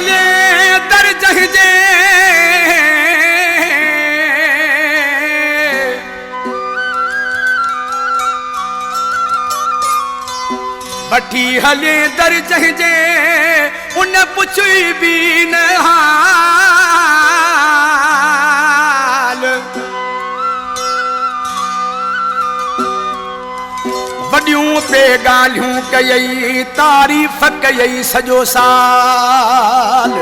हले दर जंहिंजे वठी हले दर जंहिंजे उन पुछी बि न हाल वॾियूं पे ॻाल्हियूं कयई तारीफ़ कयई सॼो साल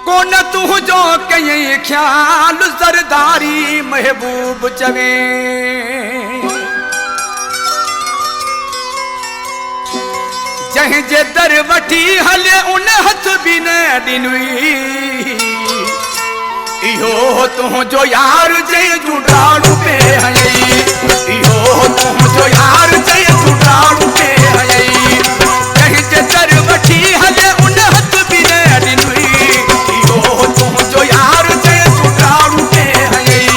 कोन तुंहिंजो कयई ख़्याल ज़रदारी महबूब चवे जंहिंजे दर वठी हले उन हथ बि न ॾिनुई इहो तुंहिंजो यार जंहिंजूं डाड़ू पे हयई इहो तुंहिंजो यार जंहिंजूं डाड़ू पे हयई जंहिंजे दर वठी हले उन हथ बि न ॾिनुई इहो तुंहिंजो यार जंहिंजूं डाड़ू पे हयई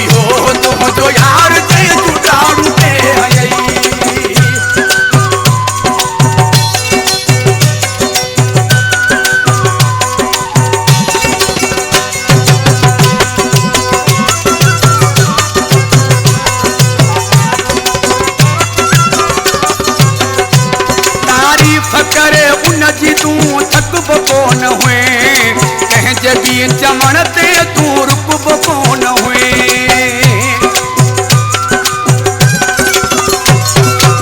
इहो तुंहिंजो यार जंहिंजूं डाड़ू पे हयई करे उन जी तूं थकबो कोन हुए कंहिंजे बि चवण ते तूं रुकबो कोन हुए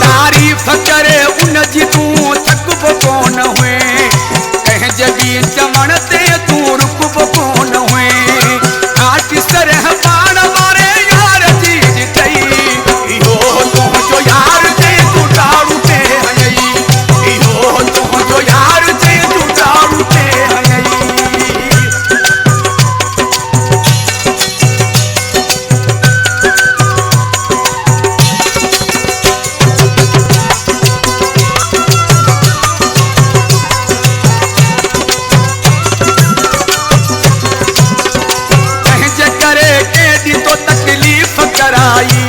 तारीफ़ करे उन जी तूं थकबो कोन हुए कंहिंजे बि चवण ते तूं रुकबो कोन हुए काट सरह पाण वारे यार जी ॾिठई इहो तुंहिंजो यार जे तूं डाड़ू पे हयई इहो तुंहिंजो यार जे तूं डाड़ू पे हयई कंहिंजे करे केॾी तो तकलीफ़ कराई